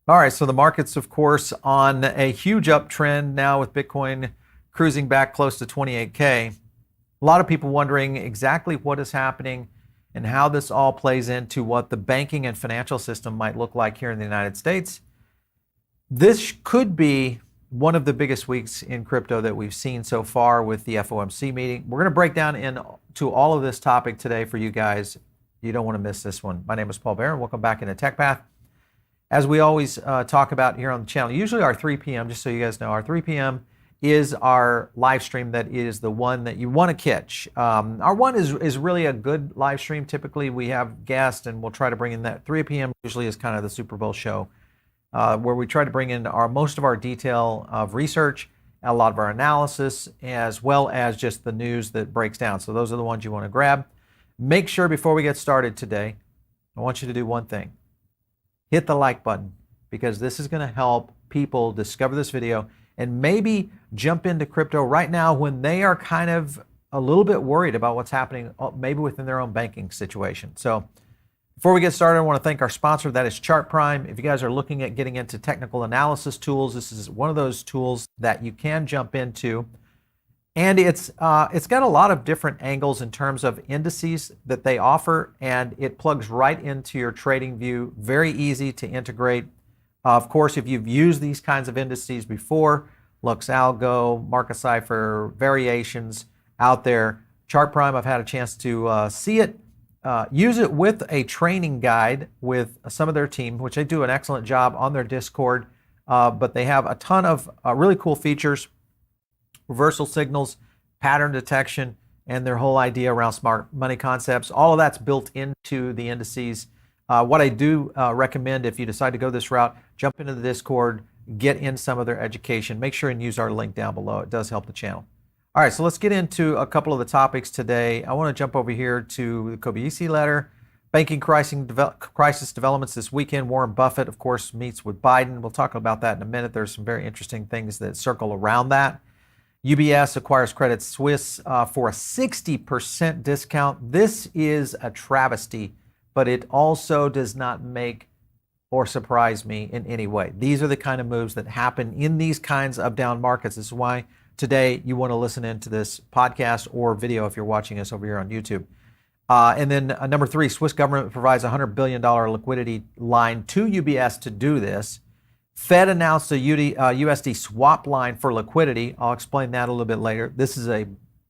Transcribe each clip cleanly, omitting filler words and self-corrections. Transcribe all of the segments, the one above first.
All right, so the market's, of course, on a huge uptrend now with Bitcoin cruising back close to 28K. A lot of people wondering exactly what is happening and how this all plays into what the banking and financial system might look like here in the United States. This could be one of the biggest weeks in crypto that we've seen so far with the FOMC meeting. We're going to break down into all of this topic today for you guys. You don't want to miss this one. My name is Paul Barron. Welcome back into Tech Path. As we always talk about here on the channel, usually our 3 p.m., just so you guys know, our 3 p.m. is our live stream that is the one that you want to catch. Our one is really a good live stream. Typically, we have guests, and we'll try to bring in that 3 p.m. usually is kind of the Super Bowl show, where we try to bring in most of our detail of research, a lot of our analysis, as well as just the news that breaks down. So those are the ones you want to grab. Make sure before we get started today, I want you to do one thing. Hit the like button, because this is going to help people discover this video and maybe jump into crypto right now when they are kind of a little bit worried about what's happening maybe within their own banking situation. So before we get started, I want to thank our sponsor, that is Chart Prime. If you guys are looking at getting into technical analysis tools, this is one of those tools that you can jump into. And it's got a lot of different angles in terms of indices that they offer, and it plugs right into your trading view. Very easy to integrate. Of course, if you've used these kinds of indices before, Lux Algo, Market Cipher, variations out there, Chart Prime, I've had a chance to see it, use it with a training guide with some of their team, which they do an excellent job on their Discord, but they have a ton of really cool features. Reversal signals, pattern detection, and their whole idea around smart money concepts. All of that's built into the indices. What I do recommend, if you decide to go this route, jump into the Discord, get in some of their education. Make sure and use our link down below. It does help the channel. All right, so let's get into a couple of the topics today. I want to jump over here to the CoinbaseCOIN letter. Banking crisis developments this weekend. Warren Buffett, of course, meets with Biden. We'll talk about that in a minute. There's some very interesting things that circle around that. UBS acquires Credit Suisse for a 60% discount. This is a travesty, but it also does not make or surprise me in any way. These are the kind of moves that happen in these kinds of down markets. This is why today you want to listen into this podcast or video if you're watching us over here on YouTube. And then number 3, Swiss government provides a $100 billion liquidity line to UBS to do this. Fed announced a USD swap line for liquidity. I'll explain that a little bit later. This is a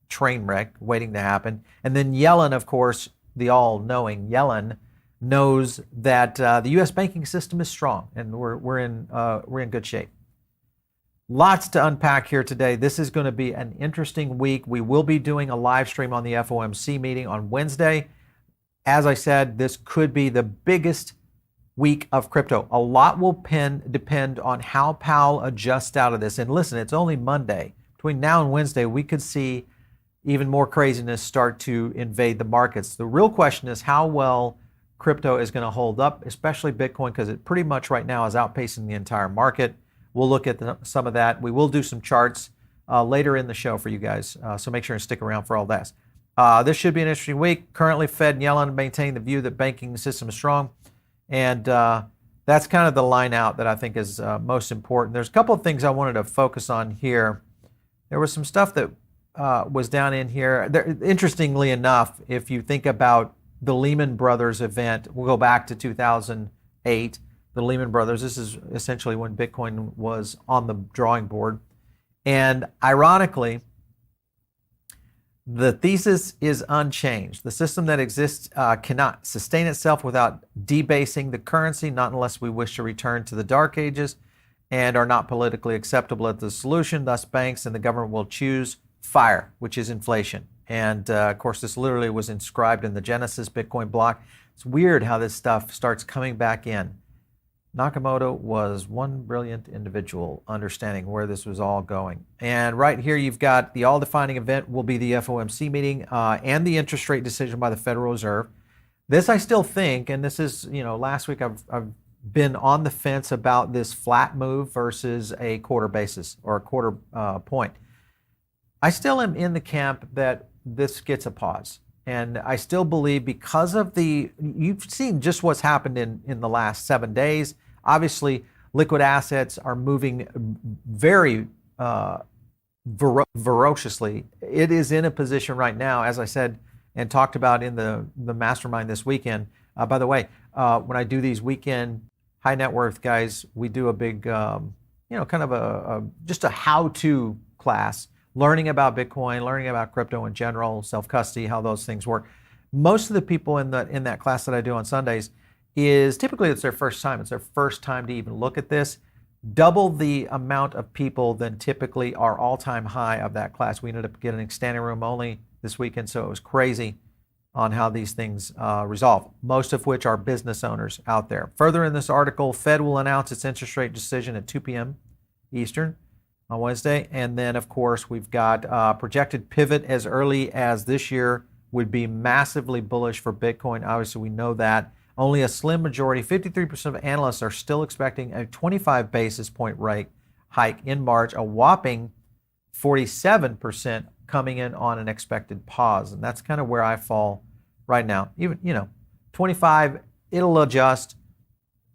train wreck waiting to happen. And then Yellen, of course, the all-knowing Yellen, knows that the U.S. banking system is strong, and we're in good shape. Lots to unpack here today. This is going to be an interesting week. We will be doing a live stream on the FOMC meeting on Wednesday. As I said, this could be the biggest week of crypto. A lot will depend on how Powell adjusts out of this. And listen, it's only Monday. Between now and Wednesday, we could see even more craziness start to invade the markets. The real question is how well crypto is going to hold up, especially Bitcoin, because it pretty much right now is outpacing the entire market. We'll look at some of that. We will do some charts later in the show for you guys, so make sure and stick around for all that. This should be an interesting week. Currently, Fed and Yellen maintain the view that banking system is strong. And that's kind of the line out that I think is most important. There's a couple of things I wanted to focus on here. There was some stuff that was down in here. Interestingly enough, if you think about the Lehman Brothers event, we'll go back to 2008. The Lehman Brothers, this is essentially when Bitcoin was on the drawing board. And ironically, the thesis is unchanged. The system that exists cannot sustain itself without debasing the currency, not unless we wish to return to the dark ages, and are not politically acceptable as the solution. Thus, banks and the government will choose fire, which is inflation. And of course, this literally was inscribed in the Genesis Bitcoin block. It's weird how this stuff starts coming back in. Nakamoto was one brilliant individual understanding where this was all going. And right here, you've got the all-defining event will be the FOMC meeting and the interest rate decision by the Federal Reserve. This I still think, and this is, last week I've been on the fence about this flat move versus a quarter basis or a quarter point. I still am in the camp that this gets a pause. And I still believe because of you've seen just what's happened in the last 7 days. Obviously, Liquid assets are moving very ferociously. It is in a position right now, as I said and talked about in the mastermind this weekend. By the way, when I do these weekend high net worth guys, we do a big, kind of just a how-to class, learning about Bitcoin, learning about crypto in general, self-custody, how those things work. Most of the people in that class that I do on Sundays is typically it's their first time. It's their first time to even look at this. Double the amount of people than typically our all-time high of that class. We ended up getting standing room only this weekend, so it was crazy on how these things resolve, most of which are business owners out there. Further in this article, Fed will announce its interest rate decision at 2 p.m. Eastern on Wednesday. And then, of course, we've got projected pivot as early as this year would be massively bullish for Bitcoin. Obviously, we know that. Only a slim majority, 53% of analysts are still expecting a 25 basis point rate hike in March, a whopping 47% coming in on an expected pause. And that's kind of where I fall right now. Even, 25, it'll adjust.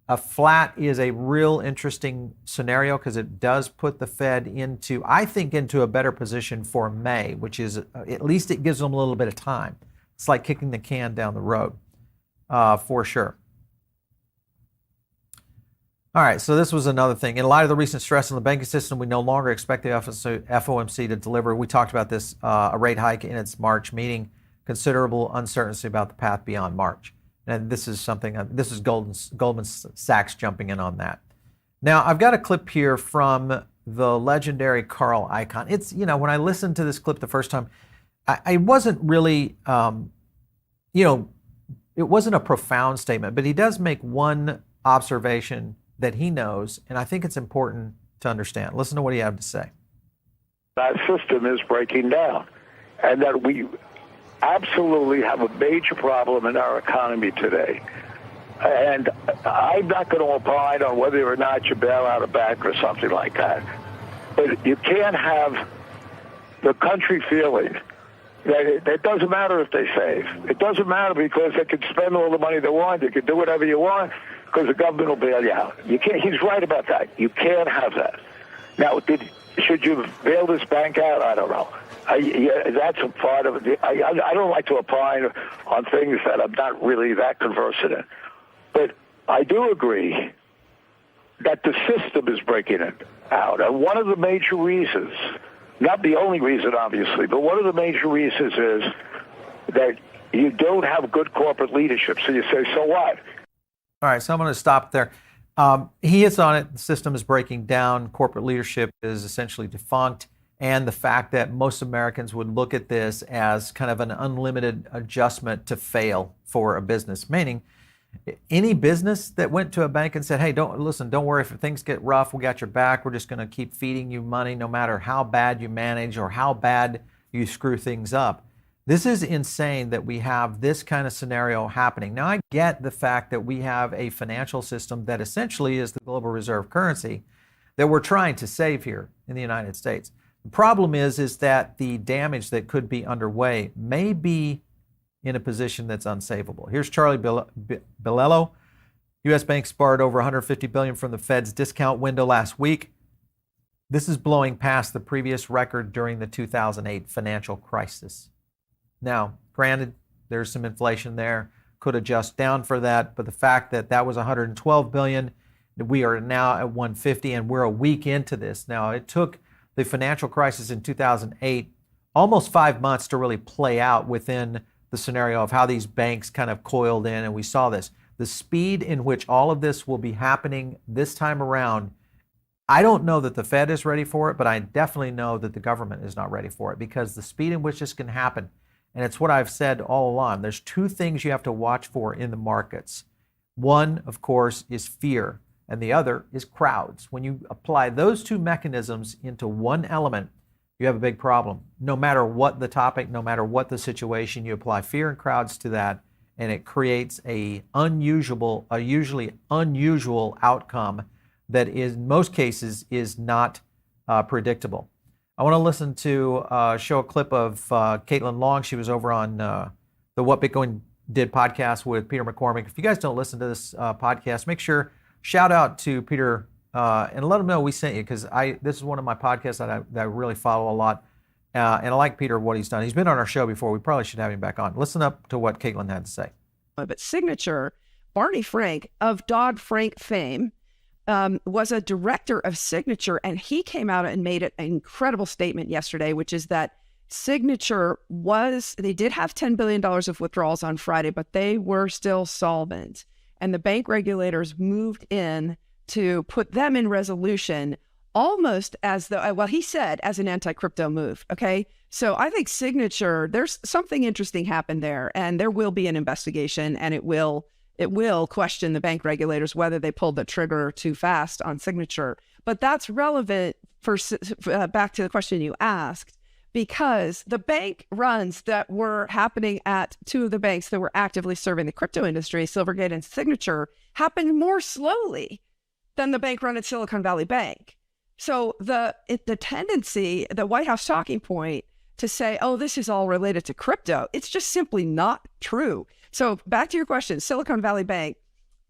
A flat is a real interesting scenario because it does put the Fed into a better position for May, which is, at least it gives them a little bit of time. It's like kicking the can down the road, for sure. All right, so this was another thing. In light of the recent stress on the banking system, we no longer expect the FOMC to deliver. We talked about this, a rate hike in its March meeting, considerable uncertainty about the path beyond March. And this is Goldman Sachs jumping in on that. Now, I've got a clip here from the legendary Carl Icahn. It's, when I listened to this clip the first time, I wasn't really, it wasn't a profound statement, but he does make one observation that he knows, and I think it's important to understand. Listen to what he had to say. That system is breaking down, and that we absolutely have a major problem in our economy today. And I'm not going to opine on whether or not you bail out a bank or something like that. But you can't have the country feeling that it doesn't matter if they save. It doesn't matter because they can spend all the money they want. You can do whatever you want because the government will bail you out. You can't. He's right about that. You can't have that. Now, should you bail this bank out? I don't know. That's a part of it. I don't like to opine on things that I'm not really that conversant in. But I do agree that the system is breaking it out. And one of the major reasons, not the only reason, obviously, but one of the major reasons is that you don't have good corporate leadership. So you say, so what? All right, so I'm going to stop there. He hits on it. The system is breaking down. Corporate leadership is essentially defunct. And the fact that most Americans would look at this as kind of an unlimited adjustment to fail for a business, meaning any business that went to a bank and said, hey, don't worry, if things get rough, we got your back. We're just going to keep feeding you money no matter how bad you manage or how bad you screw things up. This is insane that we have this kind of scenario happening. Now, I get the fact that we have a financial system that essentially is the global reserve currency that we're trying to save here in the United States. The problem is that the damage that could be underway may be in a position that's unsavable. Here's Charlie Bilello. U.S. banks borrowed over $150 billion from the Fed's discount window last week. This is blowing past the previous record during the 2008 financial crisis. Now, granted, there's some inflation there, could adjust down for that, but the fact that that was $112 billion, we are now at $150, and we're a week into this. Now, it took the financial crisis in 2008 almost 5 months to really play out within the scenario of how these banks kind of coiled in, and we saw this. The speed in which all of this will be happening this time around, I don't know that the Fed is ready for it, but I definitely know that the government is not ready for it, because the speed in which this can happen, and it's what I've said all along, there's two things you have to watch for in the markets. One, of course, is fear, and the other is crowds. When you apply those two mechanisms into one element, you have a big problem. No matter what the topic, no matter what the situation, you apply fear and crowds to that, and it creates a usually unusual outcome that is, in most cases, is not predictable. I want to listen to show a clip of Caitlin Long. She was over on the What Bitcoin Did podcast with Peter McCormick. If you guys don't listen to this podcast, make sure, shout out to Peter and let them know we sent you, because this is one of my podcasts that I really follow a lot. And I like Peter, what he's done. He's been on our show before. We probably should have him back on. Listen up to what Caitlin had to say. But Signature, Barney Frank of Dodd-Frank fame, was a director of Signature, and he came out and made an incredible statement yesterday, which is that Signature they did have $10 billion of withdrawals on Friday, but they were still solvent. And the bank regulators moved in to put them in resolution almost as though, well, he said, as an anti-crypto move. Okay. So I think Signature, there's something interesting happened there, and there will be an investigation, and it will question the bank regulators whether they pulled the trigger too fast on Signature. But that's relevant for back to the question you asked, because the bank runs that were happening at two of the banks that were actively serving the crypto industry, Silvergate and Signature, happened more slowly than the bank run at Silicon Valley Bank. So the tendency, the White House talking point to say, oh, this is all related to crypto, it's just simply not true. So back to your question, Silicon Valley Bank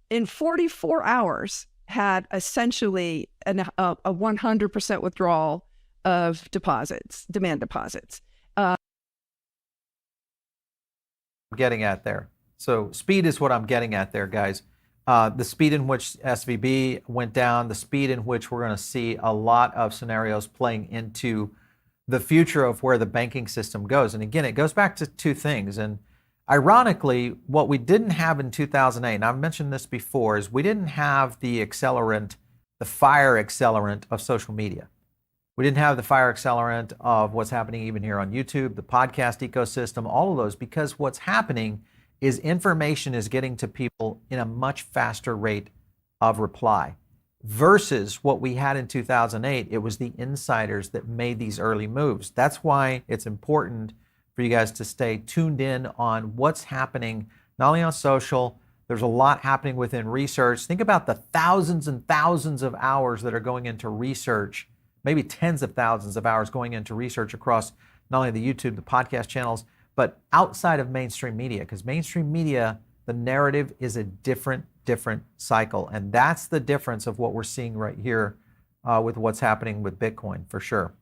in 44 hours had essentially a 100% withdrawal of deposits, demand deposits. Getting at there. So speed is what I'm getting at there, guys. The speed in which SVB went down, the speed in which we're going to see a lot of scenarios playing into the future of where the banking system goes. And again, it goes back to two things. And ironically, what we didn't have in 2008, and I've mentioned this before, is we didn't have the accelerant, the fire accelerant of social media. We didn't have the fire accelerant of what's happening even here on YouTube, the podcast ecosystem, all of those, because what's happening is information is getting to people in a much faster rate of reply versus what we had in 2008. It was the insiders that made these early moves. That's why it's important for you guys to stay tuned in on what's happening, not only on social. There's a lot happening within research. Think about the thousands and thousands of hours that are going into research, maybe tens of thousands of hours going into research across not only the YouTube, the podcast channels, but outside of mainstream media, because mainstream media, the narrative is a different cycle. And that's the difference of what we're seeing right here with what's happening with Bitcoin, for sure.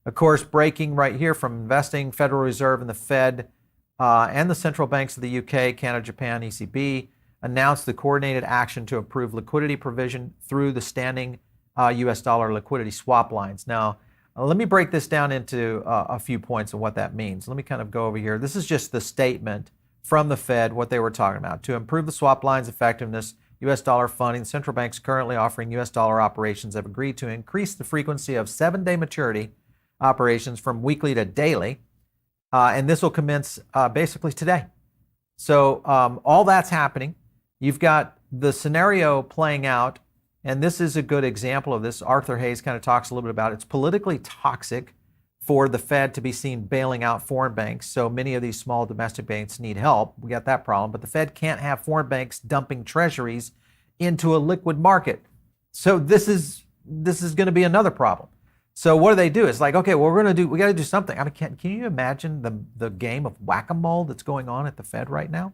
Of course, breaking right here from investing, Federal Reserve and the Fed and the central banks of the UK, Canada, Japan, ECB announced the coordinated action to improve liquidity provision through the standing US dollar liquidity swap lines. Now, let me break this down into a few points of what that means. Let me kind of go over here. This is just the statement from the Fed, what they were talking about. To improve the swap lines effectiveness, US dollar funding, central banks currently offering US dollar operations have agreed to increase the frequency of 7-day maturity operations from weekly to daily. And this will commence basically today. So all that's happening. You've got the scenario playing out. And this is a good example of this. Arthur Hayes kind of talks a little bit about it. It's politically toxic for the Fed to be seen bailing out foreign banks. So many of these small domestic banks need help. We got that problem. But the Fed can't have foreign banks dumping treasuries into a liquid market. So this is going to be another problem. So what do? It's like, okay, well, we got to do something. I mean, can you imagine the game of whack-a-mole that's going on at the Fed right now?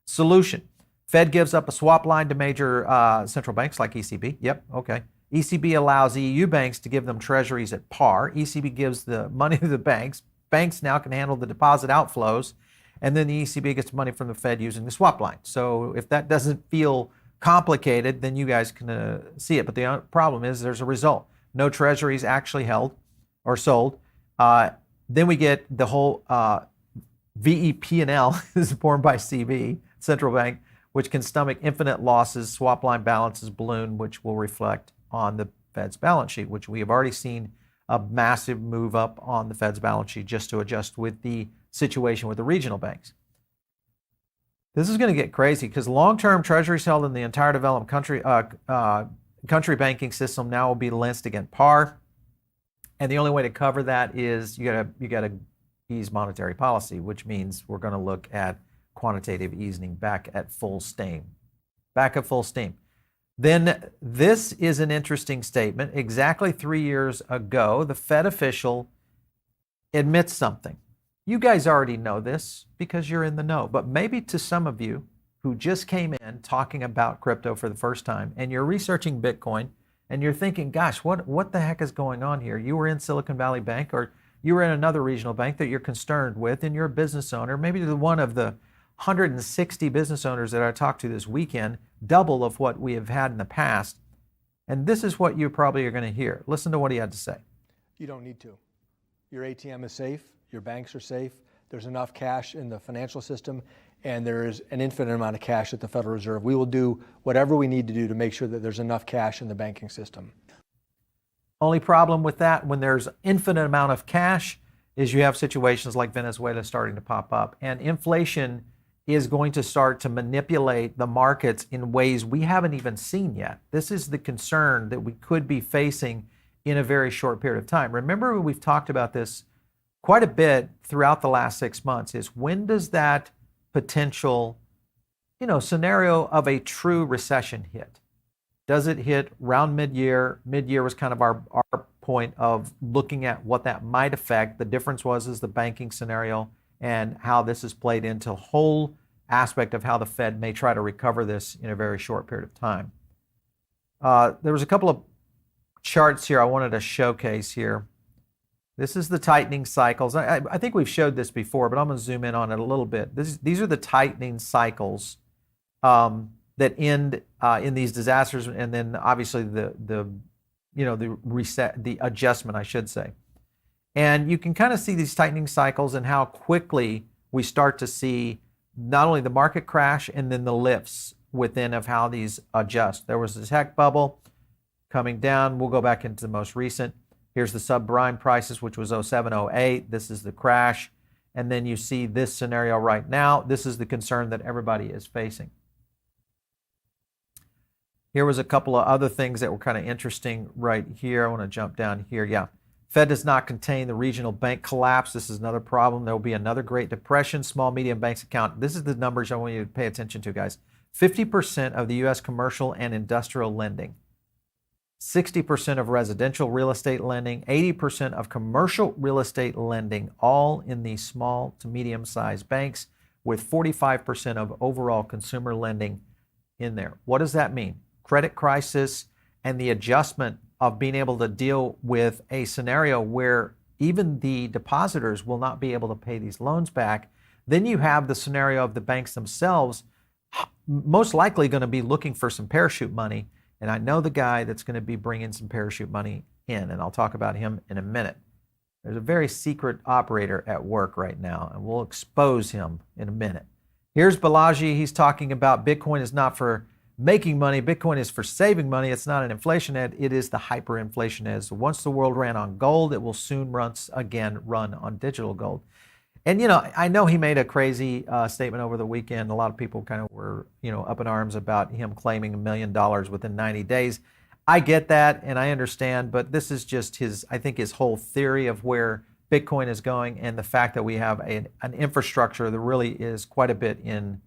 Solution. Fed gives up a swap line to major central banks like ECB. Yep, okay. ECB allows EU banks to give them treasuries at par. ECB gives the money to the banks. Banks now can handle the deposit outflows, and then the ECB gets money from the Fed using the swap line. So if that doesn't feel complicated, then you guys can see it. But the problem is there's a result. No treasuries actually held or sold. Then we get the whole VEP&L is formed by CB, central bank, which can stomach infinite losses, swap line balances balloon, which will reflect on the Fed's balance sheet, which we have already seen a massive move up on the Fed's balance sheet just to adjust with the situation with the regional banks. This is going to get crazy because long-term treasuries held in the entire developed country banking system now will be lensed against par. And the only way to cover that is you got to ease monetary policy, which means we're going to look at quantitative easing back at full steam. Then this is an interesting statement. Exactly 3 years ago, the Fed official admits something. You guys already know this because you're in the know, but maybe to some of you who just came in talking about crypto for the first time and you're researching Bitcoin and you're thinking, gosh, what the heck is going on here? You were in Silicon Valley Bank, or you were in another regional bank that you're concerned with, and you're a business owner, maybe you're one of the 160 business owners that I talked to this weekend, double of what we have had in the past. And this is what you probably are going to hear. Listen to what he had to say. You don't need to. Your ATM is safe, your banks are safe, there's enough cash in the financial system, and there is an infinite amount of cash at the Federal Reserve. We will do whatever we need to do to make sure that there's enough cash in the banking system. Only problem with that, when there's infinite amount of cash, is you have situations like Venezuela starting to pop up. And inflation is going to start to manipulate the markets in ways we haven't even seen yet. This is the concern that we could be facing in a very short period of time. Remember, we've talked about this quite a bit throughout the last 6 months, is when does that potential, scenario of a true recession hit? Does it hit around mid-year? Mid-year was kind of our point of looking at what that might affect. The difference was the banking scenario and how this is played into a whole aspect of how the Fed may try to recover this in a very short period of time. There was a couple of charts here I wanted to showcase here. This is the tightening cycles. I think we've showed this before, but I'm going to zoom in on it a little bit. These are the tightening cycles that end in these disasters, and then obviously the reset, the adjustment, I should say. And you can kind of see these tightening cycles and how quickly we start to see not only the market crash and then the lifts within of how these adjust. There was the tech bubble coming down. We'll go back into the most recent. Here's the subprime prices, which was 07, 08. This is the crash. And then you see this scenario right now. This is the concern that everybody is facing. Here was a couple of other things that were kind of interesting right here. I want to jump down here. Yeah. Fed does not contain the regional bank collapse. This is another problem. There will be another Great Depression. Small, medium banks account. This is the numbers I want you to pay attention to, guys. 50% of the U.S. commercial and industrial lending, 60% of residential real estate lending, 80% of commercial real estate lending, all in the small to medium-sized banks, with 45% of overall consumer lending in there. What does that mean? Credit crisis and the adjustment of being able to deal with a scenario where even the depositors will not be able to pay these loans back. Then you have the scenario of the banks themselves most likely going to be looking for some parachute money. And I know the guy that's going to be bringing some parachute money in, and I'll talk about him in a minute. There's a very secret operator at work right now, and we'll expose him in a minute. Here's Balaji. He's talking about Bitcoin is not for making money. Bitcoin is for saving money. It's not an inflation ad. It is the hyperinflation ad. So once the world ran on gold, it will soon run on digital gold. And, I know he made a crazy statement over the weekend. A lot of people kind of were, up in arms about him claiming $1 million within 90 days. I get that and I understand, but this is just his whole theory of where Bitcoin is going, and the fact that we have an infrastructure that really is quite a bit in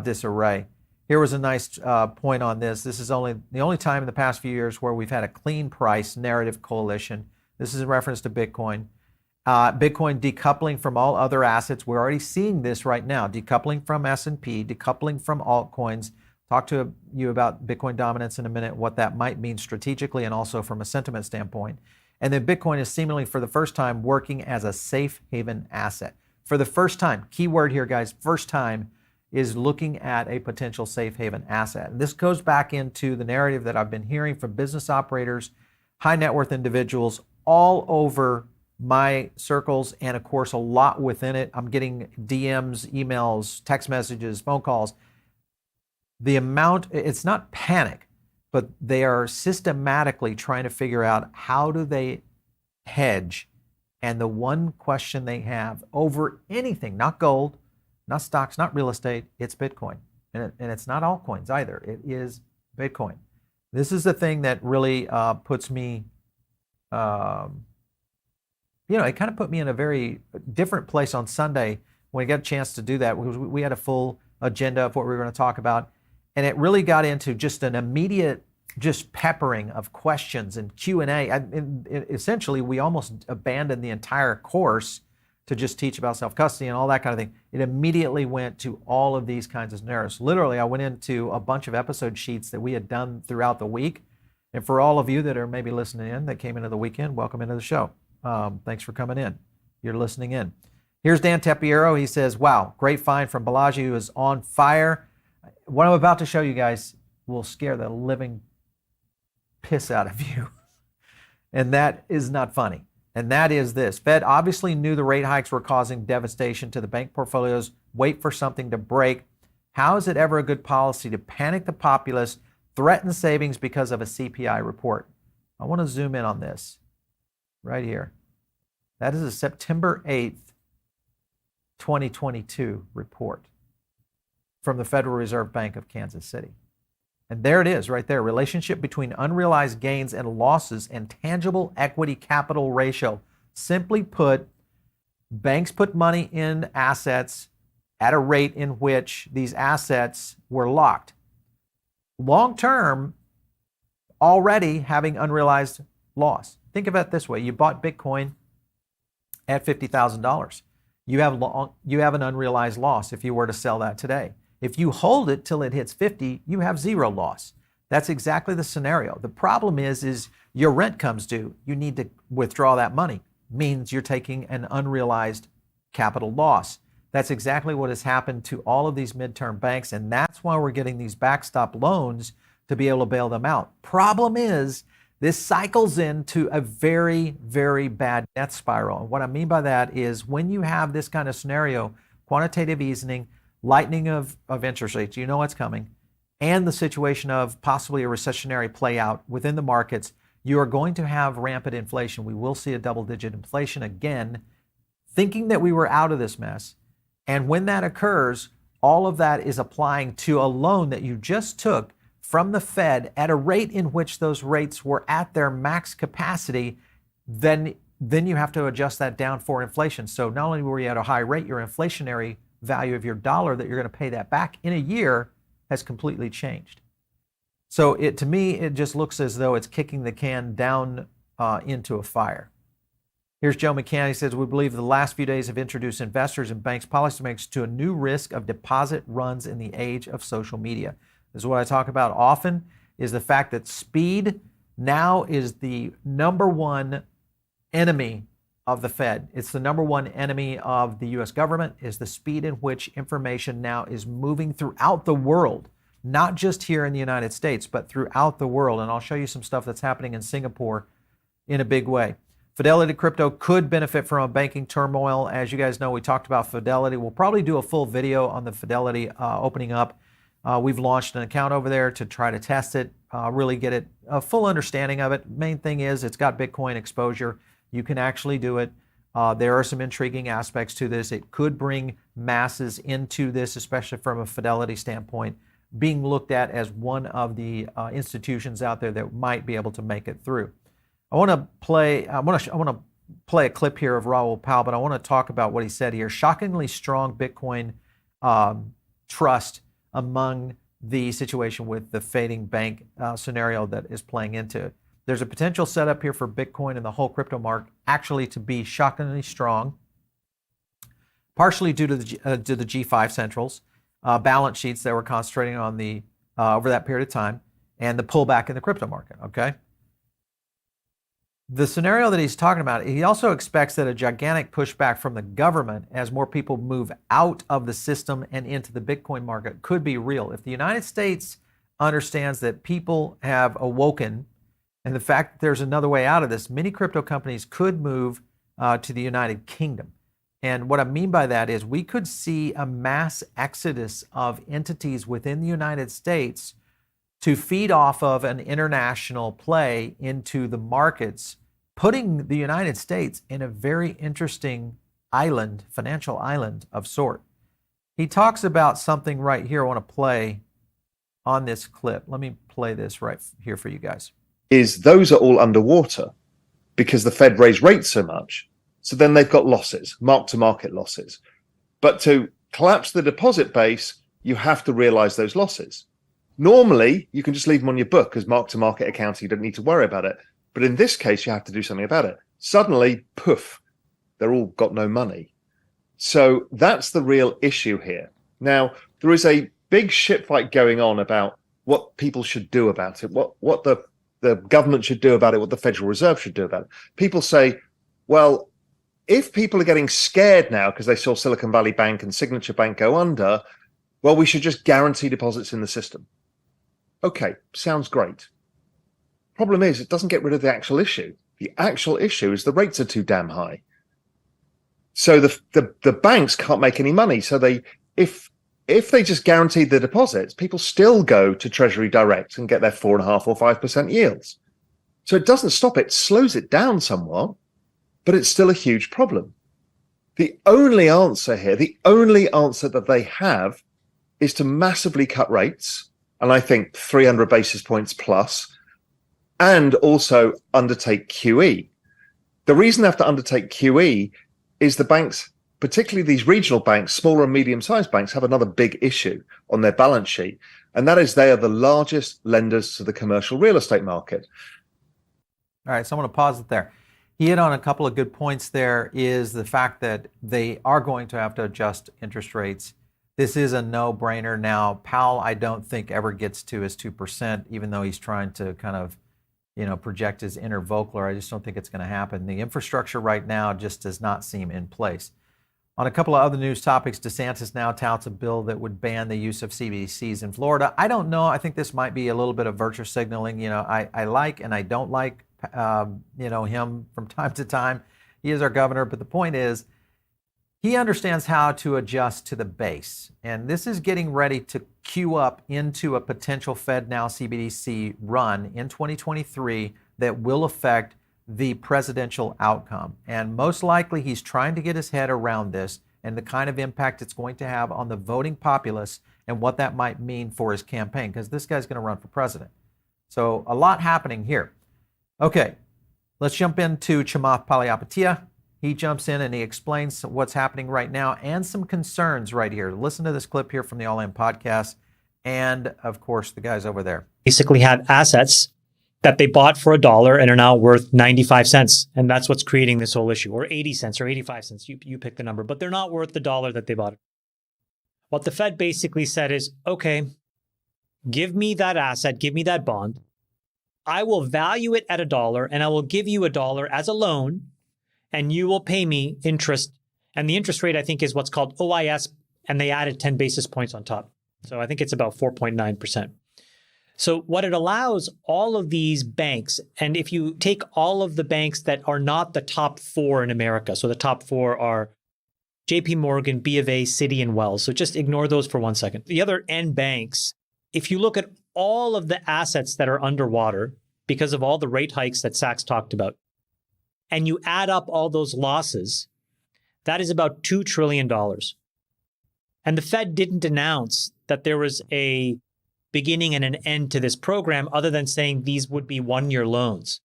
disarray. Here was a nice point on this. This is the only time in the past few years where we've had a clean price narrative coalition. This is in reference to Bitcoin. Bitcoin decoupling from all other assets. We're already seeing this right now. Decoupling from S&P, decoupling from altcoins. Talk to you about Bitcoin dominance in a minute, what that might mean strategically and also from a sentiment standpoint. And then Bitcoin is seemingly for the first time working as a safe haven asset. For the first time, key word here, guys, first time, is looking at a potential safe haven asset. And this goes back into the narrative that I've been hearing from business operators, high net worth individuals all over my circles, and of course a lot within it. I'm getting DMs, emails, text messages, phone calls. The amount, it's not panic, but they are systematically trying to figure out how do they hedge. And the one question they have over anything, not gold, not stocks, not real estate, it's Bitcoin. And it's not altcoins either. It is Bitcoin. This is the thing that really puts me, it kind of put me in a very different place on Sunday when I got a chance to do that. We had a full agenda of what we were going to talk about. And it really got into just an immediate peppering of questions and Q&A. Essentially, we almost abandoned the entire course to just teach about self-custody and all that kind of thing. It immediately went to all of these kinds of scenarios. Literally, I went into a bunch of episode sheets that we had done throughout the week, And for all of you that are maybe listening in that came into the weekend, welcome into the show. Thanks for coming in. You're listening in. Here's Dan Tepiero. He says, wow, great find from Balaji, who is on fire. What I'm about to show you guys will scare the living piss out of you. And that is not funny. And that is this. Fed obviously knew the rate hikes were causing devastation to the bank portfolios. Wait for something to break. How is it ever a good policy to panic the populace, threaten savings because of a CPI report? I want to zoom in on this right here. That is a September 8th, 2022 report from the Federal Reserve Bank of Kansas City. And there it is right there. Relationship between unrealized gains and losses and tangible equity capital ratio. Simply put, banks put money in assets at a rate in which these assets were locked. Long term, already having unrealized loss. Think of it this way. You bought Bitcoin at $50,000. You have an unrealized loss if you were to sell that today. If you hold it till it hits 50, you have zero loss. That's exactly the scenario. The problem is your rent comes due. You need to withdraw that money. Means you're taking an unrealized capital loss. That's exactly what has happened to all of these midterm banks, and that's why we're getting these backstop loans to be able to bail them out. Problem is, this cycles into a very, very bad death spiral. And what I mean by that is when you have this kind of scenario, quantitative easing, lightening of interest rates, you know what's coming, and the situation of possibly a recessionary play out within the markets, you are going to have rampant inflation. We will see a double-digit inflation again, thinking that we were out of this mess. And when that occurs, all of that is applying to a loan that you just took from the Fed at a rate in which those rates were at their max capacity. Then you have to adjust that down for inflation. So not only were you at a high rate, your inflationary value of your dollar that you're going to pay that back in a year has completely changed. So to me, it just looks as though it's kicking the can down into a fire. Here's Joe McCann. He says, we believe the last few days have introduced investors and banks policymakers to a new risk of deposit runs in the age of social media. This is what I talk about often, is the fact that speed now is the number one enemy of the Fed. It's the number one enemy of the US government, is the speed in which information now is moving throughout the world, not just here in the United States, but throughout the world. And I'll show you some stuff that's happening in Singapore in a big way. Fidelity Crypto could benefit from a banking turmoil. As you guys know, we talked about Fidelity. We'll probably do a full video on the Fidelity opening up. We've launched an account over there to try to test it, really get a full understanding of it. Main thing is it's got Bitcoin exposure. You can actually do it. There are some intriguing aspects to this. It could bring masses into this, especially from a Fidelity standpoint, being looked at as one of the institutions out there that might be able to make it through. I want to play a clip here of Raoul Pal, but I want to talk about what he said here. Shockingly strong Bitcoin trust among the situation with the fading bank scenario that is playing into it. There's a potential setup here for Bitcoin and the whole crypto market actually to be shockingly strong, partially due to the G5 centrals, balance sheets that were concentrating on the over that period of time, and the pullback in the crypto market. Okay. The scenario that he's talking about, he also expects that a gigantic pushback from the government as more people move out of the system and into the Bitcoin market could be real. If the United States understands that people have awoken and the fact that there's another way out of this, many crypto companies could move to the United Kingdom. And what I mean by that is we could see a mass exodus of entities within the United States to feed off of an international play into the markets, putting the United States in a very interesting island, financial island of sort. He talks about something right here I want to play on this clip. Let me play this right here for you guys. Is those are all underwater because the Fed raised rates so much. So then they've got losses, mark-to-market losses. But to collapse the deposit base, you have to realize those losses. Normally, you can just leave them on your book because mark-to-market accounting, you don't need to worry about it. But in this case, you have to do something about it. Suddenly, poof, they're all got no money. So that's the real issue here. Now, there is a big shit fight going on about what people should do about it, what the the government should do about it, what the Federal Reserve should do about it. People say, well, if people are getting scared now because they saw Silicon Valley Bank and Signature Bank go under, well, we should just guarantee deposits in the system. Okay, sounds great. Problem is, it doesn't get rid of the actual issue. The actual issue is the rates are too damn high. So the banks can't make any money. So if they just guaranteed the deposits, people still go to Treasury Direct and get their 4.5% or 5% yields. So it doesn't stop it, slows it down somewhat, but it's still a huge problem. The only answer here, the only answer that they have is to massively cut rates, and I think 300 basis points plus, and also undertake QE. The reason they have to undertake QE is the banks, particularly these regional banks, smaller and medium-sized banks, have another big issue on their balance sheet, and that is they are the largest lenders to the commercial real estate market. All right, so I'm going to pause it there. He hit on a couple of good points there, is the fact that they are going to have to adjust interest rates. This is a no-brainer. Now, Powell, I don't think ever gets to his 2%, even though he's trying to kind of, project his inner Volcker. I just don't think it's going to happen. The infrastructure right now just does not seem in place. On a couple of other news topics, DeSantis now touts a bill that would ban the use of CBDCs in Florida. I don't know. I think this might be a little bit of virtue signaling. I like and I don't like, him from time to time. He is our governor, but the point is, he understands how to adjust to the base. And this is getting ready to queue up into a potential FedNow CBDC run in 2023 that will affect the presidential outcome. And most likely he's trying to get his head around this and the kind of impact it's going to have on the voting populace and what that might mean for his campaign, because this guy's going to run for president. So a lot happening here. Okay, let's jump into Chamath Palihapitiya. He jumps in and he explains what's happening right now and some concerns right here. Listen to this clip here from the All In podcast and, of course, the guys over there. Basically have assets that they bought for $1 and are now worth 95 cents. And that's what's creating this whole issue, or 80 cents or 85 cents. You pick the number, but they're not worth the $1 that they bought it. What the Fed basically said is, okay, give me that asset, give me that bond. I will value it at $1 and I will give you $1 as a loan, and you will pay me interest. And the interest rate, I think, is what's called OIS, and they added 10 basis points on top. So I think it's about 4.9%. So what it allows all of these banks, and if you take all of the banks that are not the top four in America, so the top four are JP Morgan, B of A, Citi, and Wells. So just ignore those for 1 second. The other N banks, if you look at all of the assets that are underwater because of all the rate hikes that Sachs talked about, and you add up all those losses, that is about $2 trillion. And the Fed didn't announce that there was a beginning and an end to this program other than saying these would be one-year loans.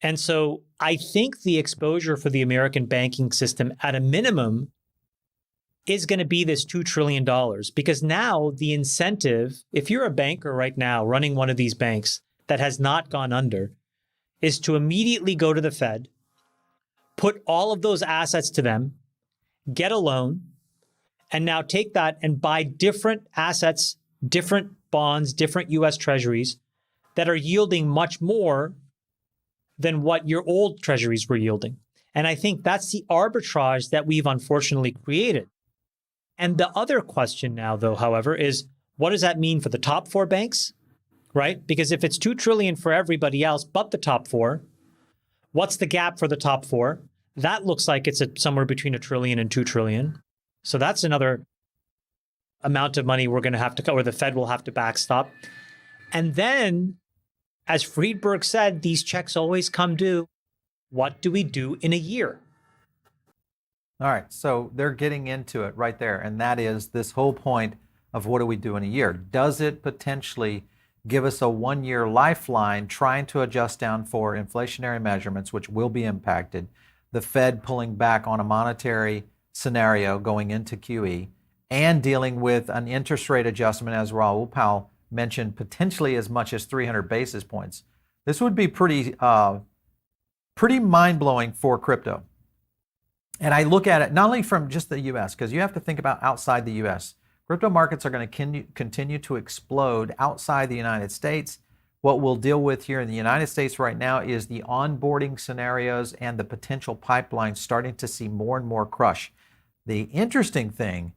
And so I think the exposure for the American banking system at a minimum is going to be this $2 trillion, because now the incentive, if you're a banker right now running one of these banks that has not gone under, is to immediately go to the Fed, put all of those assets to them, get a loan, and now take that and buy different assets, different bonds, different US treasuries that are yielding much more than what your old treasuries were yielding. And I think that's the arbitrage that we've unfortunately created. And the other question now, though, however, is what does that mean for the top four banks, right? Because if it's $2 trillion for everybody else but the top four, what's the gap for the top four? That looks like it's somewhere between $1 trillion and $2 trillion. So that's another amount of money we're going to have to, or the Fed will have to backstop. And then, as Friedberg said, these checks always come due. What do we do in a year? All right, so they're getting into it right there, and that is this whole point of what do we do in a year? Does it potentially give us a one-year lifeline trying to adjust down for inflationary measurements, which will be impacted, the Fed pulling back on a monetary scenario going into QE, and dealing with an interest rate adjustment, as Raoul Powell mentioned, potentially as much as 300 basis points. This would be pretty mind-blowing for crypto. And I look at it not only from just the U.S., because you have to think about outside the U.S. Crypto markets are going to continue to explode outside the United States. What we'll deal with here in the United States right now is the onboarding scenarios and the potential pipeline starting to see more and more crush. The interesting thing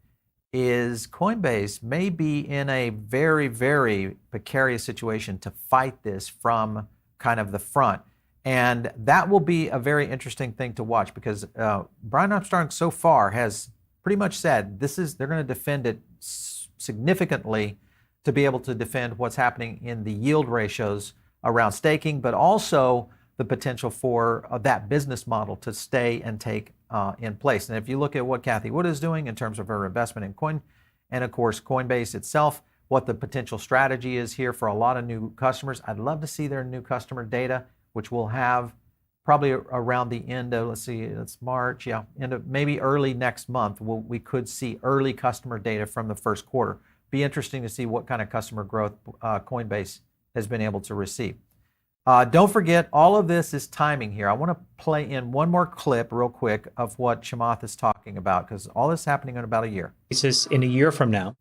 is Coinbase may be in a very, very precarious situation to fight this from kind of the front. And that will be a very interesting thing to watch because Brian Armstrong so far has pretty much said they're going to defend it significantly to be able to defend what's happening in the yield ratios around staking, but also the potential for that business model to stay and take in place. And if you look at what Cathie Wood is doing in terms of her investment in coin, and of course Coinbase itself, what the potential strategy is here for a lot of new customers, I'd love to see their new customer data, which we'll have probably around the end of, let's see, it's March, end of maybe early next month. We could see early customer data from the first quarter. Be interesting to see what kind of customer growth Coinbase has been able to receive. Don't forget, all of this is timing here. I want to play in one more clip real quick of what Chamath is talking about because all this is happening in about a year. In a year from now,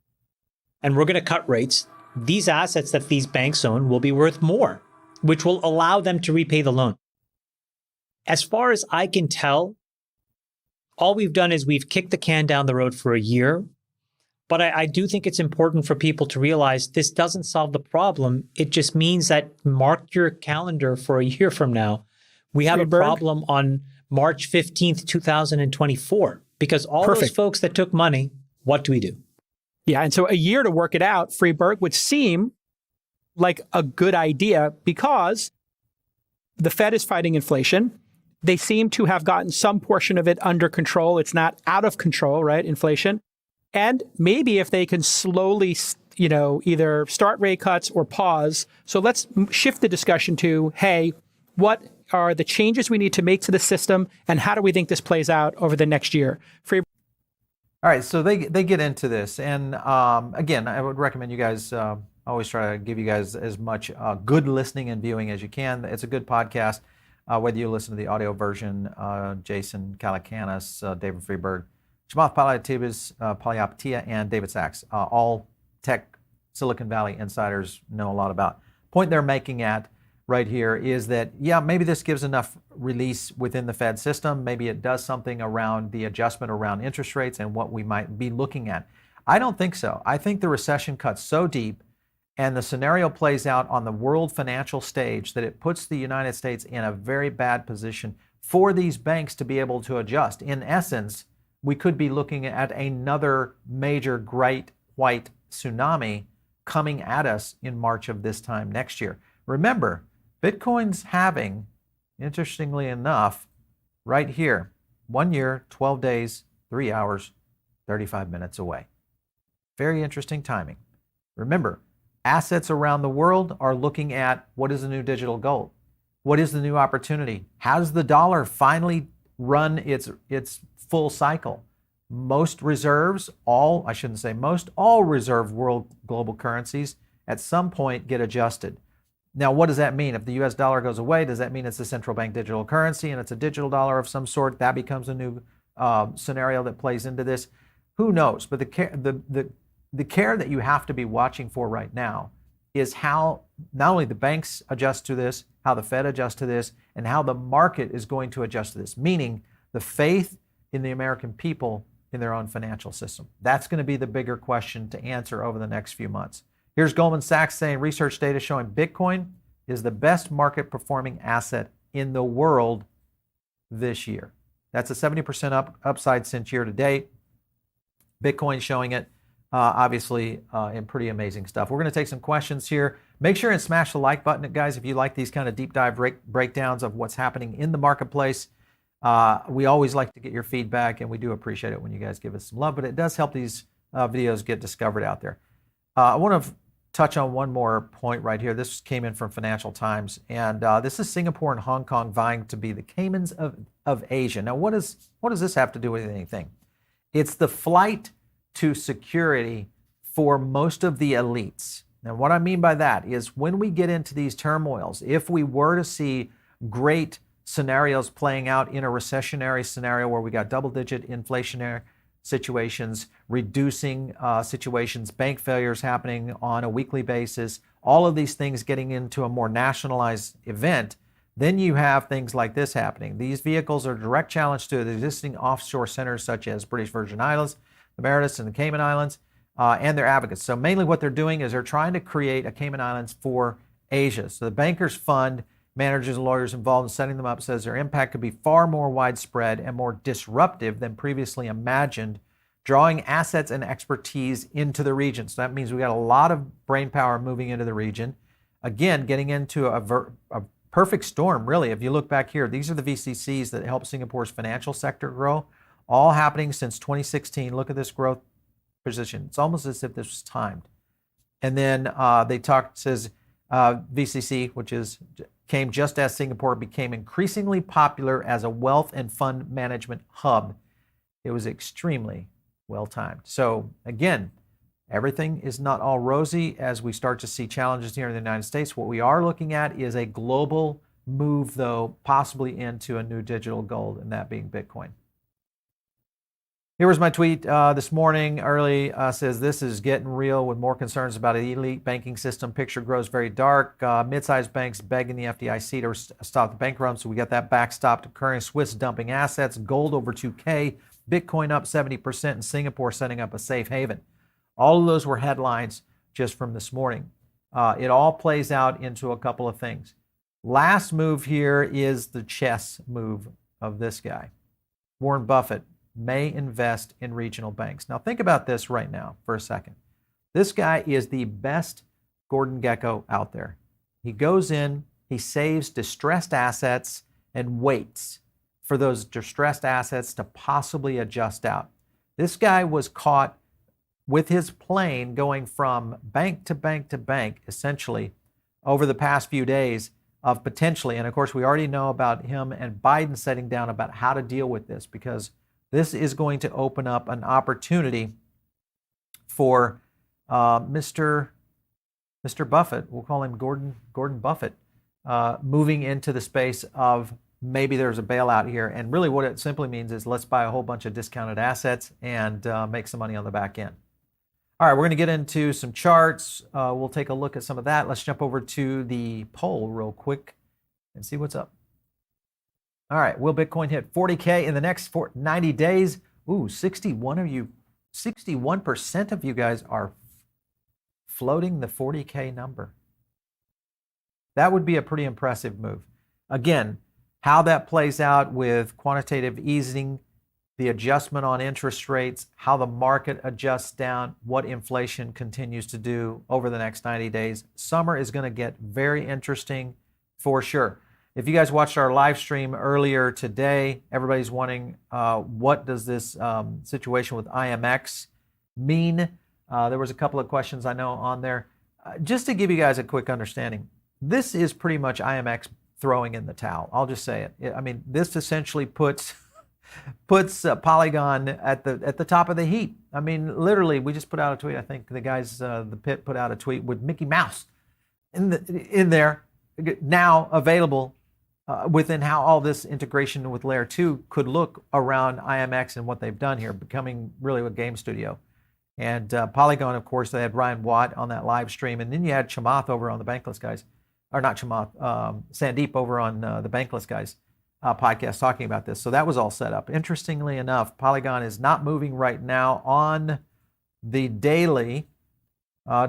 and we're going to cut rates. These assets that these banks own will be worth more, which will allow them to repay the loan. As far as I can tell, all we've done is we've kicked the can down the road for a year. But I do think it's important for people to realize this doesn't solve the problem. It just means that mark your calendar for a year from now. We have a problem on March 15th, 2024, because all those folks that took money, what do we do? Yeah, and so a year to work it out, Freeberg, would seem like a good idea because the Fed is fighting inflation. They seem to have gotten some portion of it under control. It's not out of control, right? Inflation. And maybe if they can slowly, either start rate cuts or pause. So let's shift the discussion to, hey, what are the changes we need to make to the system and how do we think this plays out over the next year? All right, so they get into this. And again, I would recommend you guys, always try to give you guys as much good listening and viewing as you can. It's a good podcast, whether you listen to the audio version, Jason Calacanis, David Freeberg, Chamath Palihapitiya, and David Sachs, all tech Silicon Valley insiders know a lot about. Point they're making at right here is that, maybe this gives enough release within the Fed system. Maybe it does something around the adjustment around interest rates and what we might be looking at. I don't think so. I think the recession cuts so deep and the scenario plays out on the world financial stage that it puts the United States in a very bad position for these banks to be able to adjust. In essence, we could be looking at another major great white tsunami coming at us in March of this time next year. Remember, Bitcoin's having, interestingly enough, right here, 1 year, 12 days, 3 hours, 35 minutes away. Very interesting timing. Remember, assets around the world are looking at what is the new digital gold? What is the new opportunity? How does the dollar finally run its full cycle? Most reserves, all reserve world global currencies at some point get adjusted. Now, what does that mean? If the US dollar goes away, does that mean it's a central bank digital currency and it's a digital dollar of some sort? That becomes a new scenario that plays into this. Who knows? But the care that you have to be watching for right now is how not only the banks adjust to this, how the Fed adjusts to this, and how the market is going to adjust to this, meaning the faith in the American people in their own financial system. That's going to be the bigger question to answer over the next few months. Here's Goldman Sachs saying research data showing Bitcoin is the best market performing asset in the world this year. That's a 70% upside since year to date. Bitcoin showing it, obviously, in pretty amazing stuff. We're going to take some questions here. Make sure and smash the like button, guys, if you like these kind of deep dive breakdowns of what's happening in the marketplace. We always like to get your feedback, and we do appreciate it when you guys give us some love, but it does help these videos get discovered out there. I want to touch on one more point right here. This came in from Financial Times, and this is Singapore and Hong Kong vying to be the Caymans of Asia. Now, what does this have to do with anything? It's the flight to security for most of the elites. Now, what I mean by that is when we get into these turmoils, if we were to see great scenarios playing out in a recessionary scenario where we got double-digit inflationary situations, reducing situations, bank failures happening on a weekly basis, all of these things getting into a more nationalized event, then you have things like this happening. These vehicles are a direct challenge to the existing offshore centers such as British Virgin Islands, the Mauritius, and the Cayman Islands, and their advocates. So mainly what they're doing is they're trying to create a Cayman Islands for Asia. So the Bankers Fund, managers and lawyers involved in setting them up, says their impact could be far more widespread and more disruptive than previously imagined, drawing assets and expertise into the region. So that means we got a lot of brain power moving into the region. Again, getting into a perfect storm, really. If you look back here, these are the VCCs that help Singapore's financial sector grow, all happening since 2016. Look at this growth position. It's almost as if this was timed. And then says VCC, which came just as Singapore became increasingly popular as a wealth and fund management hub. It was extremely well timed. So again, everything is not all rosy as we start to see challenges here in the United States. What we are looking at is a global move, though, possibly into a new digital gold, and that being Bitcoin. Here was my tweet this morning early. Says this is getting real with more concerns about an elite banking system. Picture grows very dark. Mid-sized banks begging the FDIC to stop the bank run. So we got that backstop occurring. Swiss dumping assets. Gold over 2K. Bitcoin up 70%. And Singapore setting up a safe haven. All of those were headlines just from this morning. It all plays out into a couple of things. Last move here is the chess move of this guy. Warren Buffett may invest in regional banks. Now think about this right now for a second. This guy is the best Gordon Gekko out there. He goes in, he saves distressed assets and waits for those distressed assets to possibly adjust out. This guy was caught with his plane going from bank to bank to bank, essentially, over the past few days of potentially, and of course we already know about him and Biden setting down about how to deal with this, because this is going to open up an opportunity for Mr. Buffett, we'll call him Gordon Buffett, moving into the space of maybe there's a bailout here. And really what it simply means is let's buy a whole bunch of discounted assets and make some money on the back end. All right, we're going to get into some charts. We'll take a look at some of that. Let's jump over to the poll real quick and see what's up. All right, will Bitcoin hit 40K in the next 90 days? Ooh, 61% of you guys are floating the 40K number. That would be a pretty impressive move. Again, how that plays out with quantitative easing, the adjustment on interest rates, how the market adjusts down, what inflation continues to do over the next 90 days. Summer is going to get very interesting for sure. If you guys watched our live stream earlier today, everybody's wondering what does this situation with IMX mean? There was a couple of questions I know on there. Just to give you guys a quick understanding, this is pretty much IMX throwing in the towel. I'll just say it. I mean, this essentially puts Polygon at the top of the heap. I mean, literally, we just put out a tweet. I think the guys, the Pit, put out a tweet with Mickey Mouse in there now available. Within how all this integration with Layer 2 could look around IMX and what they've done here, becoming really a game studio. And Polygon, of course, they had Ryan Watt on that live stream. And then you had Chamath over on the Bankless Guys, or not Chamath, Sandeep over on the Bankless Guys podcast talking about this. So that was all set up. Interestingly enough, Polygon is not moving right now on the daily.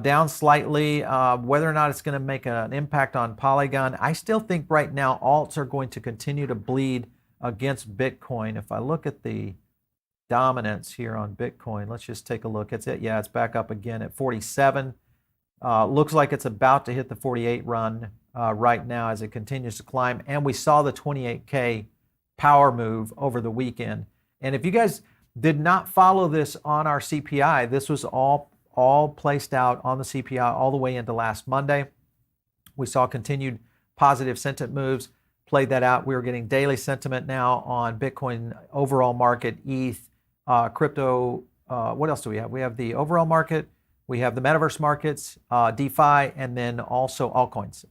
Down slightly. Whether or not it's going to make an impact on Polygon, I still think right now alts are going to continue to bleed against Bitcoin. If I look at the dominance here on Bitcoin, let's just take a look. It's back up again at 47. Looks like it's about to hit the 48 run right now as it continues to climb. And we saw the 28K power move over the weekend. And if you guys did not follow this on our CPI, this was all placed out on the CPI all the way into last Monday. We saw continued positive sentiment moves, played that out. We were getting daily sentiment now on Bitcoin, overall market, ETH, crypto. What else do we have? We have the overall market, we have the metaverse markets, DeFi, and then also altcoins,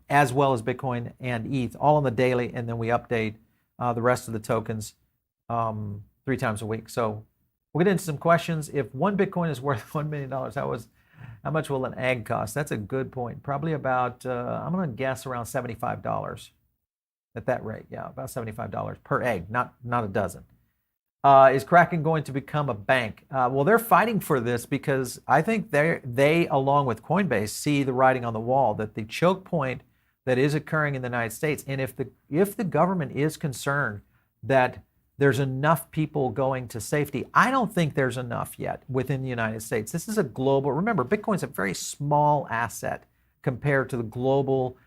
as well as Bitcoin and ETH, all on the daily, and then we update the rest of the tokens 3 times a week. So We'll get into some questions. If one Bitcoin is worth $1 million, how much will an egg cost? That's a good point. Probably about, I'm going to guess around $75 at that rate. Yeah, about $75 per egg, not a dozen. Is Kraken going to become a bank? Well, they're fighting for this because I think they, along with Coinbase, see the writing on the wall that the choke point that is occurring in the United States, and if the government is concerned that there's enough people going to safety, I don't think there's enough yet within the United States. This is a global. Remember, Bitcoin's a very small asset compared to the global,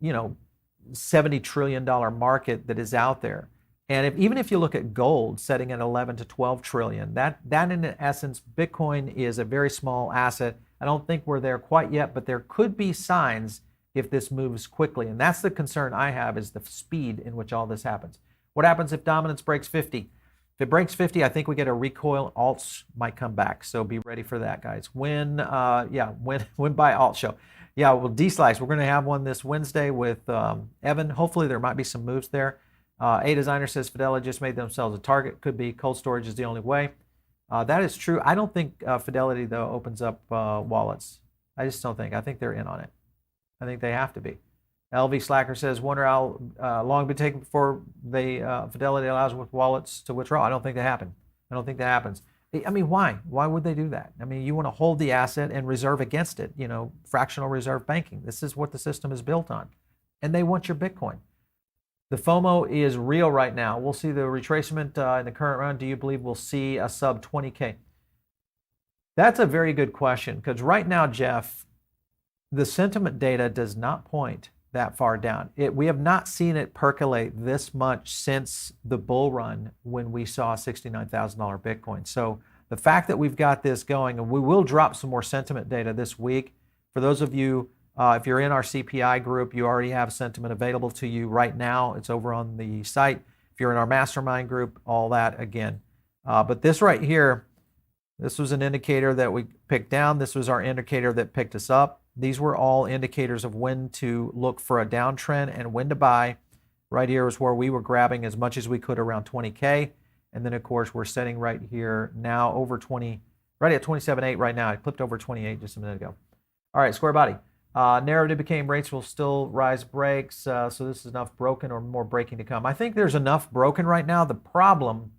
$70 trillion market that is out there. And even if you look at gold setting at 11 to 12 trillion, that in essence, Bitcoin is a very small asset. I don't think we're there quite yet, but there could be signs if this moves quickly. And that's the concern I have, is the speed in which all this happens. What happens if dominance breaks 50? If it breaks 50, I think we get a recoil. Alts might come back. So be ready for that, guys. Win by alt show. Yeah, well, D-Slice, we're going to have one this Wednesday with Evan. Hopefully there might be some moves there. A Designer says Fidelity just made themselves a target. Could be cold storage is the only way. That is true. I don't think Fidelity, though, opens up wallets. I just don't think. I think they're in on it. I think they have to be. LV Slacker says, wonder how long it would take before Fidelity allows wallets to withdraw. I don't think that happens. I don't think that happens. I mean, why? Why would they do that? I mean, you want to hold the asset and reserve against it, fractional reserve banking. This is what the system is built on. And they want your Bitcoin. The FOMO is real right now. We'll see the retracement in the current run. Do you believe we'll see a sub 20K? That's a very good question, because right now, Jeff, the sentiment data does not point that far down. We have not seen it percolate this much since the bull run when we saw $69,000 Bitcoin. So the fact that we've got this going, and we will drop some more sentiment data this week. For those of you, if you're in our CPI group, you already have sentiment available to you right now. It's over on the site. If you're in our mastermind group, all that again. But this right here, this was an indicator that we picked down. This was our indicator that picked us up. These were all indicators of when to look for a downtrend and when to buy. Right here is where we were grabbing as much as we could around 20K. And then, of course, we're setting right here now over 20, right at 27.8 right now. I clipped over 28 just a minute ago. All right, Square Body. Narrative became rates will still rise breaks. So this is enough broken or more breaking to come. I think there's enough broken right now. The problem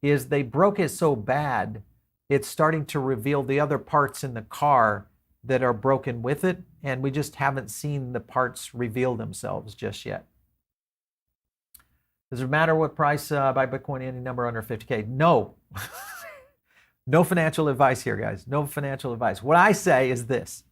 is they broke it so bad, it's starting to reveal the other parts in the car that are broken with it, and we just haven't seen the parts reveal themselves just yet. Does it matter what price buy Bitcoin, any number under 50K? No. No financial advice here, guys. No financial advice. What I say is this.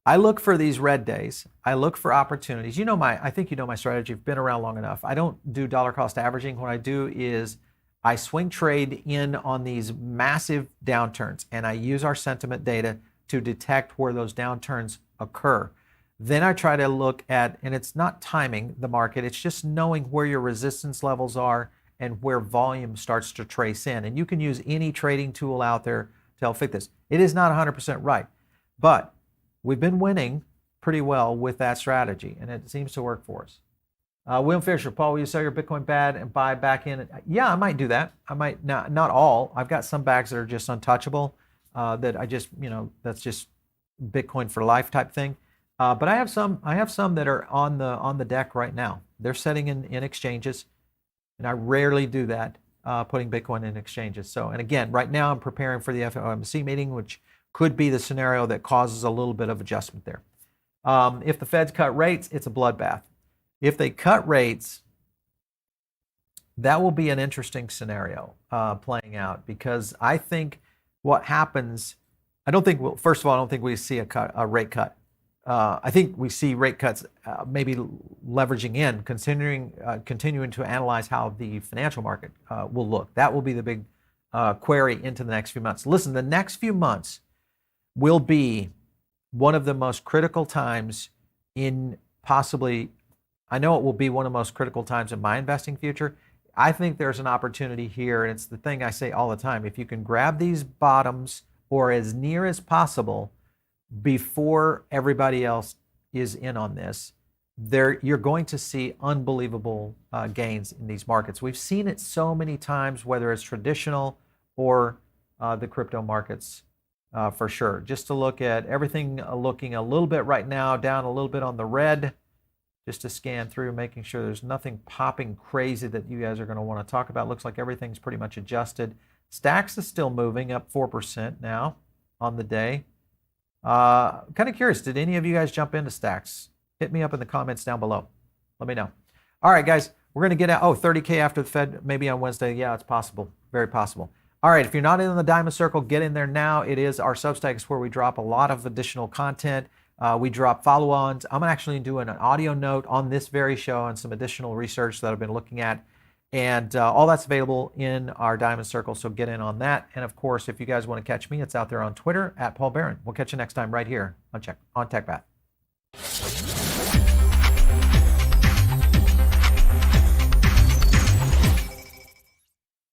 I look for these red days. I look for opportunities. I think you know my strategy. I've been around long enough. I don't do dollar cost averaging. What I do is I swing trade in on these massive downturns, and I use our sentiment data to detect where those downturns occur. Then I try to look at, and it's not timing the market, it's just knowing where your resistance levels are and where volume starts to trace in. And you can use any trading tool out there to help fit this. It is not 100% right, but we've been winning pretty well with that strategy, and it seems to work for us. William Fisher, Paul, will you sell your Bitcoin bad and buy back in? Yeah, I might do that. I might not all. I've got some bags that are just untouchable. That I just, that's just Bitcoin for life type thing. But I have some that are on the deck right now. They're setting in exchanges, and I rarely do that, putting Bitcoin in exchanges. So, and again, right now I'm preparing for the FOMC meeting, which could be the scenario that causes a little bit of adjustment there. If the Feds cut rates, it's a bloodbath. If they cut rates, that will be an interesting scenario playing out, because I think what happens, first of all, I don't think we see a rate cut. I think we see rate cuts maybe leveraging in, continuing to analyze how the financial market will look. That will be the big query into the next few months. Listen, the next few months will be one of the most critical times in possibly, I know it will be one of the most critical times in my investing future. I think there's an opportunity here, and it's the thing I say all the time. If you can grab these bottoms or as near as possible before everybody else is in on this, you're going to see unbelievable gains in these markets. We've seen it so many times, whether it's traditional or the crypto markets for sure. Just to look at everything looking a little bit right now, down a little bit on the red, just to scan through, making sure there's nothing popping crazy that you guys are going to want to talk about. Looks like everything's pretty much adjusted. Stacks is still moving up 4% now on the day. Kind of curious, did any of you guys jump into Stacks? Hit me up in the comments down below. Let me know. All right, guys, we're going to get out. Oh, 30K after the Fed, maybe on Wednesday. Yeah, it's possible. Very possible. All right, if you're not in the Diamond Circle, get in there now. It is our Substack. It's where we drop a lot of additional content. We drop follow-ons. I'm actually doing an audio note on this very show and some additional research that I've been looking at. And all that's available in our Diamond Circle, so get in on that. And of course, if you guys want to catch me, it's out there on Twitter, @Paul Barron. We'll catch you next time right here on TechPath.